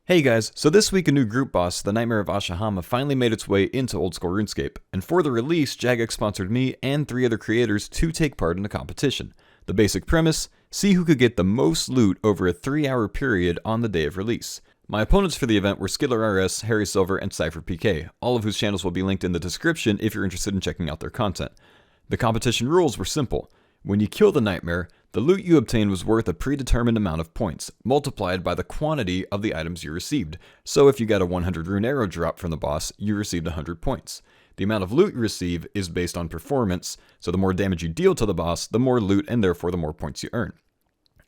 Hey guys, so this week a new group boss, the Nightmare of Ashihama, finally made its way into old school RuneScape, and for the release, Jagex sponsored me and 3 other creators to take part in a competition. The basic premise, see who could get the most loot over a 3-hour period on the day of release. My opponents for the event were Skidler RS, Harry Silver, and Cypher PK, all of whose channels will be linked in the description if you're interested in checking out their content. The competition rules were simple. When you kill the Nightmare, the loot you obtained was worth a predetermined amount of points, multiplied by the quantity of the items you received. So if you got a 100 rune arrow drop from the boss, you received 100 points. The amount of loot you receive is based on performance, so the more damage you deal to the boss, the more loot and therefore the more points you earn.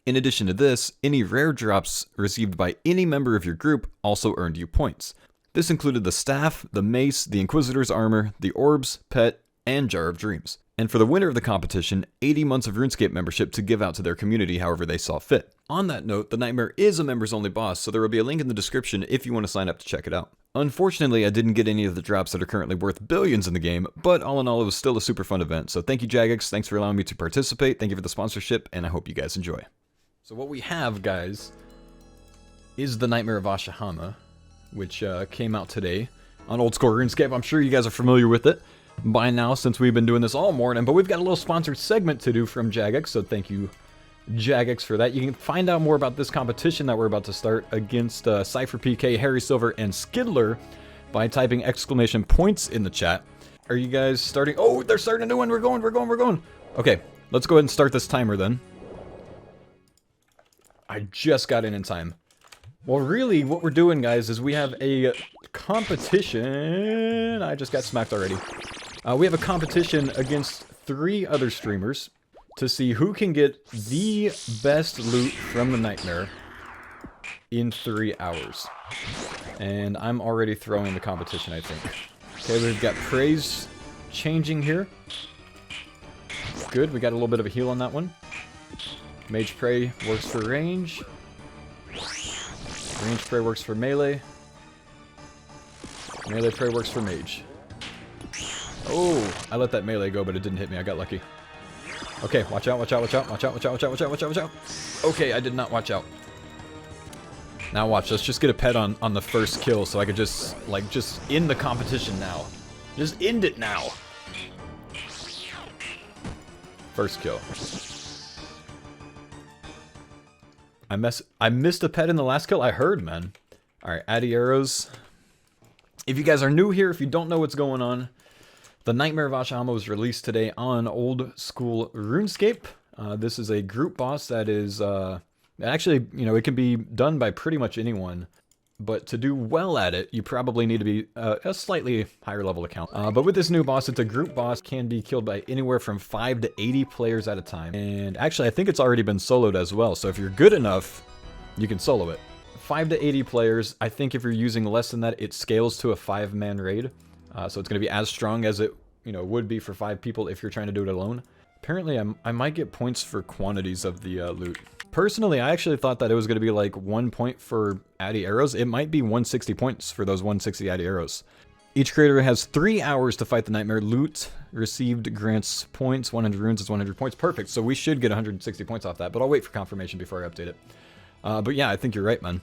In addition to this, any rare drops received by any member of your group also earned you points. This included the staff, the mace, the Inquisitor's armor, the orbs, pet, and Jar of Dreams. And for the winner of the competition, 80 months of RuneScape membership to give out to their community however they saw fit. On that note, the Nightmare is a members only boss, so there will be a link in the description if you want to sign up to check it out. Unfortunately, I didn't get any of the drops that are currently worth billions in the game, but all in all, it was still a super fun event. So thank you, Jagex. Thanks for allowing me to participate. Thank you for the sponsorship, and I hope you guys enjoy. So what we have, guys, is the Nightmare of Ashihama, which came out today on old school RuneScape. I'm sure you guys are familiar with it by now since we've been doing this all morning, but we've got a little sponsored segment to do from Jagex, so thank you, Jagex, for that. You can find out more about this competition that we're about to start against Cypher PK, Harry Silver, and Skidler by typing !points in the chat. Are you guys starting? Oh, they're starting a new one. We're going. Okay, let's go ahead and start this timer then. I just got in time. Well, really, what we're doing, guys, is we have a competition. I just got smacked already. We have a competition against 3 other streamers to see who can get the best loot from the Nightmare in 3 hours. And I'm already throwing the competition, I think. Okay, we've got praise changing here. Good, we got a little bit of a heal on that one. Mage Prey works for range. Range Prey works for melee. Melee Prey works for mage. Oh, I let that melee go, but it didn't hit me. I got lucky. Okay, watch out. Okay, I did not watch out. Now watch, let's just get a pet on the first kill so I could just end the competition now. Just end it now. First kill. I missed a pet in the last kill? I heard, man. Alright, Addy arrows. If you guys are new here, if you don't know what's going on, the Nightmare of Ashihama was released today on old school RuneScape. This is a group boss that is, actually, you know, it can be done by pretty much anyone. But to do well at it, you probably need to be a slightly higher level account. But with this new boss, it's a group boss, can be killed by anywhere from 5 to 80 players at a time. And actually, I think it's already been soloed as well. So if you're good enough, you can solo it. 5 to 80 players. I think if you're using less than that, it scales to a 5-man raid. So it's going to be as strong as it, you know, would be for 5 people if you're trying to do it alone. Apparently, I might get points for quantities of the loot. Personally, I actually thought that it was going to be like 1 point for Addy arrows. It might be 160 points for those 160 Addy arrows. Each creator has 3 hours to fight the Nightmare. Loot received grants points. 100 runes is 100 points. Perfect. So we should get 160 points off that, but I'll wait for confirmation before I update it. But yeah, I think you're right, man.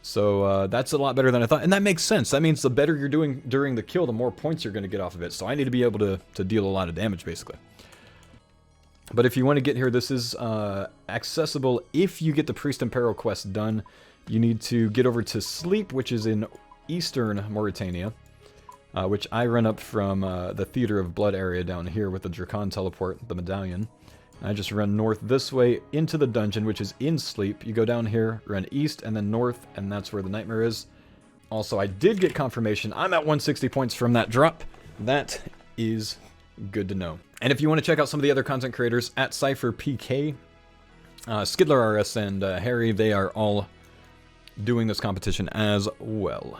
So that's a lot better than I thought. And that makes sense. That means the better you're doing during the kill, the more points you're going to get off of it. So I need to be able to deal a lot of damage, basically. But if you want to get here, this is accessible if you get the Priest and Peril quest done. You need to get over to Sleep, which is in eastern Mauritania, which I run up from the Theater of Blood area down here with the Drakon teleport, the medallion. I just run north this way into the dungeon, which is in Sleep. You go down here, run east, and then north, and that's where the Nightmare is. Also, I did get confirmation. I'm at 160 points from that drop. That is good to know. And if you want to check out some of the other content creators, at Cypher PK, Skidler RS, and Harry, they are all doing this competition as well.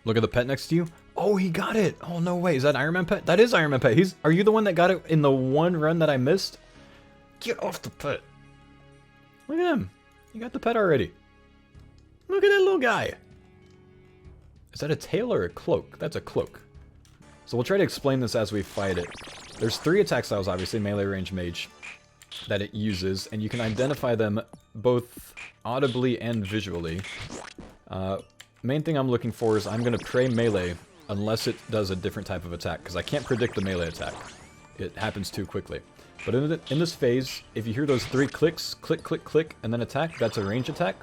Look at the pet next to you. Oh, he got it. Oh, no way. Is that Iron Man pet? That is Iron Man pet. Are you the one that got it in the one run that I missed? Get off the pet. Look at him. He got the pet already. Look at that little guy. Is that a tail or a cloak? That's a cloak. So we'll try to explain this as we fight it. There's 3 attack styles, obviously. Melee, range, mage. that it uses, and you can identify them both audibly and visually. Main thing I'm looking for is I'm going to pray melee unless it does a different type of attack, because I can't predict the melee attack. It happens too quickly. But in this phase, if you hear those 3 clicks, click, click, click, and then attack, that's a range attack.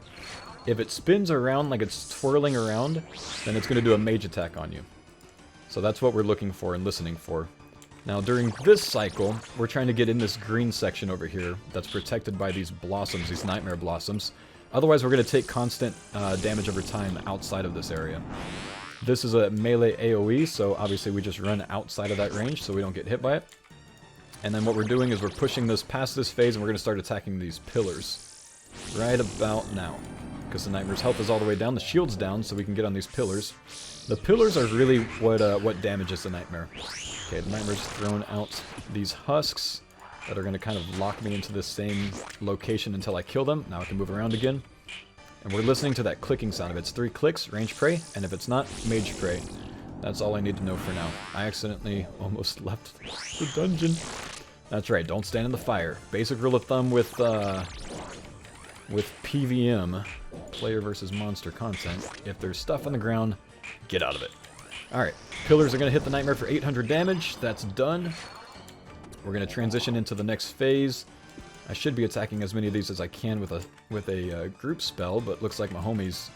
If it spins around like it's twirling around, then it's going to do a mage attack on you. So that's what we're looking for and listening for. Now during this cycle, we're trying to get in this green section over here that's protected by these blossoms, these nightmare blossoms. Otherwise we're going to take constant damage over time outside of this area. This is a melee AoE, so obviously we just run outside of that range so we don't get hit by it. And then what we're doing is we're pushing this past this phase, and we're going to start attacking these pillars right about now. Because the Nightmare's health is all the way down, the shield's down, so we can get on these pillars. The pillars are really what damages the Nightmare. Okay, the Nightmare's thrown out these husks that are going to kind of lock me into the same location until I kill them. Now I can move around again. And we're listening to that clicking sound. If it's 3 clicks, range pray, and if it's not, mage pray. That's all I need to know for now. I accidentally almost left the dungeon. That's right, don't stand in the fire. Basic rule of thumb with PVM, player versus monster content, if there's stuff on the ground, get out of it. Alright, pillars are going to hit the Nightmare for 800 damage. That's done. We're going to transition into the next phase. I should be attacking as many of these as I can with a group spell, but looks like my homies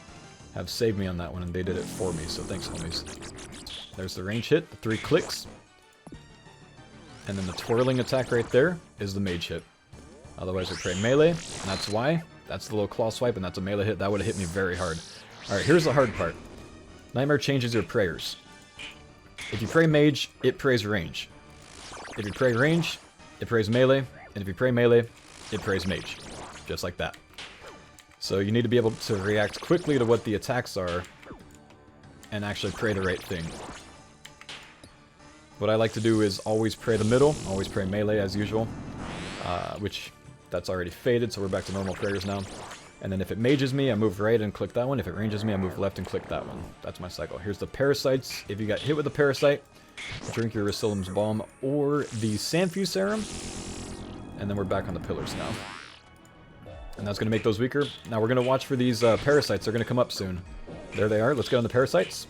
have saved me on that one, and they did it for me, so thanks, homies. There's the range hit, the 3 clicks. And then the twirling attack right there is the mage hit. Otherwise we pray melee, and that's why. That's the little claw swipe, and that's a melee hit. That would have hit me very hard. Alright, here's the hard part. Nightmare changes your prayers. If you pray mage, it prays range. If you pray range, it prays melee. And if you pray melee, it prays mage. Just like that. So you need to be able to react quickly to what the attacks are and actually pray the right thing. What I like to do is always pray the middle, always pray melee as usual, which that's already faded, so we're back to normal prayers now. And then if it mages me, I move right and click that one. If it ranges me, I move left and click that one. That's my cycle. Here's the parasites. If you got hit with a parasite, drink your Rasilim's Balm or the Sanfu Serum, and then we're back on the pillars now. And that's going to make those weaker. Now we're going to watch for these parasites. They're going to come up soon. There they are. Let's get on the parasites.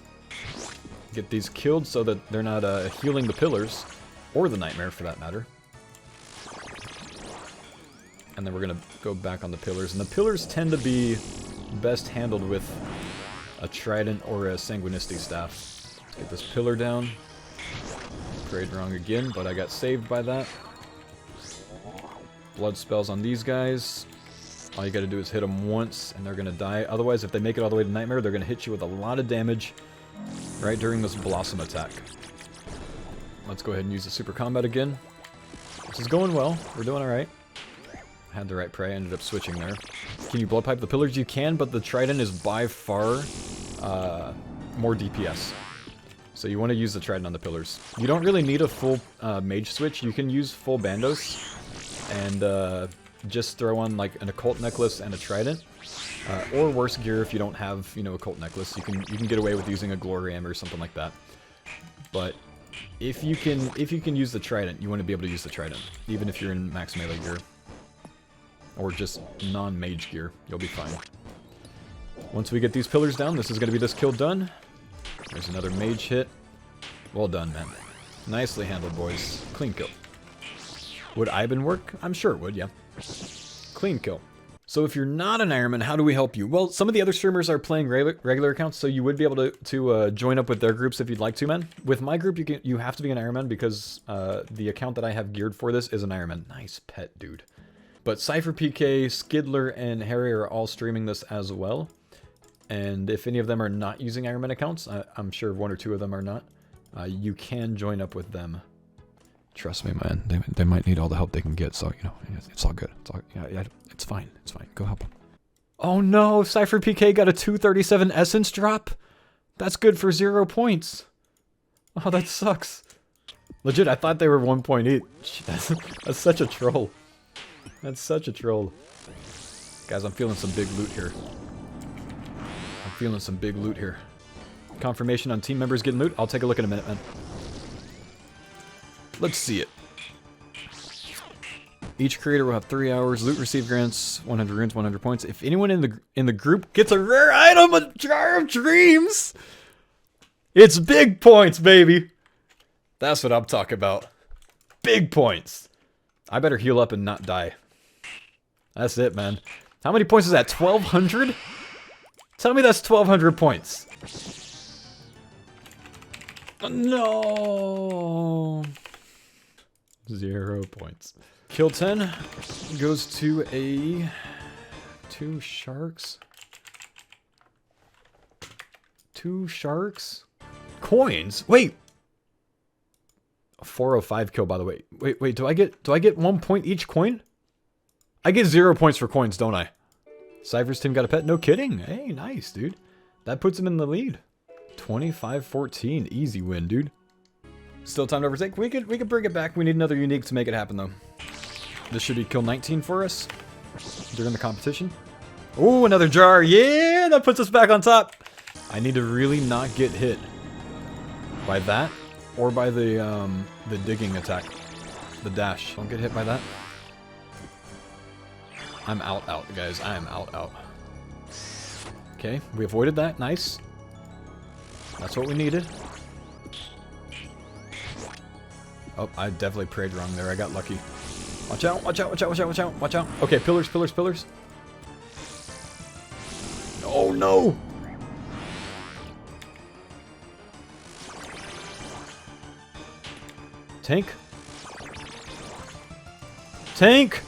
Get these killed so that they're not healing the pillars, or the Nightmare for that matter. And then we're going to go back on the pillars. And the pillars tend to be best handled with a trident or a sanguinicity staff. Let's get this pillar down. Prayed wrong again, but I got saved by that. Blood spells on these guys. All you gotta do is hit them once and they're gonna die. Otherwise, if they make it all the way to Nightmare, they're gonna hit you with a lot of damage right during this Blossom attack. Let's go ahead and use the super combat again. This is going well. We're doing alright. Had the right prey, ended up switching there. Can you blood pipe the pillars? You can, but the trident is by far more DPS. So you want to use the trident on the pillars. You don't really need a full mage switch. You can use full bandos and just throw on like an occult necklace and a trident. Or worse gear if you don't have, you know, occult necklace. You can get away with using a glory hammer or something like that. But if you can use the trident, you want to be able to use the trident, even if you're in max melee gear. Or just non-mage gear, you'll be fine. Once we get these pillars down, this is going to be this kill done. There's another mage hit. Well done, man. Nicely handled, boys. Clean kill. Would Ivan work? I'm sure it would, yeah. Clean kill. So if you're not an Ironman, how do we help you? Well, some of the other streamers are playing regular accounts, so you would be able to join up with their groups if you'd like to, man. With my group, you have to be an Ironman because the account that I have geared for this is an Ironman. Nice pet, dude. But Cypher PK, Skidler, and Harry are all streaming this as well. And if any of them are not using Ironman accounts, I'm sure 1 or 2 of them are not, you can join up with them. Trust me, man. They might need all the help they can get, so, you know, it's all good. It's all, yeah, it's fine. It's fine. Go help them. Oh no, Cypher PK got a 237 essence drop? That's good for 0 points. Oh, that sucks. Legit, I thought they were 1 point each. That's such a troll. That's such a troll. Guys, I'm feeling some big loot here. I'm feeling some big loot here. Confirmation on team members getting loot? I'll take a look in a minute, man. Let's see it. Each creator will have 3 hours. Loot received grants 100 runes, 100 points. If anyone in the group gets a rare item, a jar of dreams, it's big points, baby. That's what I'm talking about. Big points. I better heal up and not die. That's it, man. How many points is that? 1,200? Tell me that's 1,200 points. No. 0 points. Kill 10 goes to a 2 sharks. 2 sharks. Coins. Wait. A 405 kill, by the way. Wait. Do I get 1 point each coin? I get 0 points for coins, don't I? Cypher's team got a pet. No kidding. Hey, nice, dude. That puts him in the lead. 25-14. Easy win, dude. Still time to overtake. We could bring it back. We need another unique to make it happen, though. This should be kill 19 for us during the competition. Oh, another jar. Yeah, that puts us back on top. I need to really not get hit by that or by the digging attack, the dash. Don't get hit by that. I'm out, guys. I am out. Okay, we avoided that. Nice. That's what we needed. Oh, I definitely prayed wrong there. I got lucky. Watch out, watch out, watch out, watch out, watch out, watch out. Okay, pillars, pillars, pillars. Oh, no! Tank? Tank!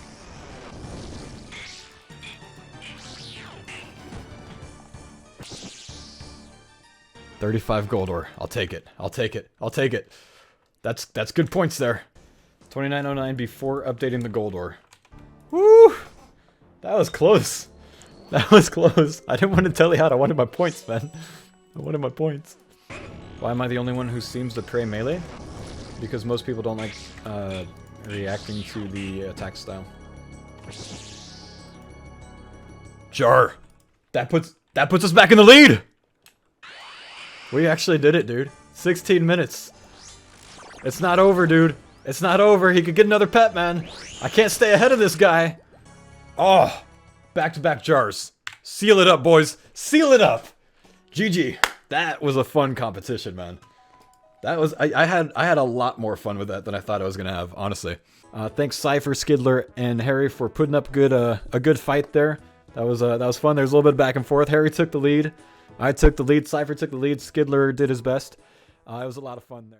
$35 gold ore. I'll take it. I'll take it. I'll take it. That's good points there. 2909 before updating the gold ore. Woo! That was close. That was close. I didn't want to tell you how I wanted my points, man. I wanted my points. Why am I the only one who seems to pray melee? Because most people don't like reacting to the attack style. Jar. That puts us back in the lead. We actually did it, dude. 16 minutes. It's not over, dude. It's not over. He could get another pet, man. I can't stay ahead of this guy. Oh, back-to-back jars. Seal it up, boys. Seal it up. GG. That was a fun competition, man. That was I had a lot more fun with that than I thought I was gonna have, honestly. Thanks Cypher, Skidler, and Harry for putting up a good fight there. That was fun. There's a little bit of back and forth. Harry took the lead. I took the lead. Cypher took the lead. Skidler did his best. It was a lot of fun there.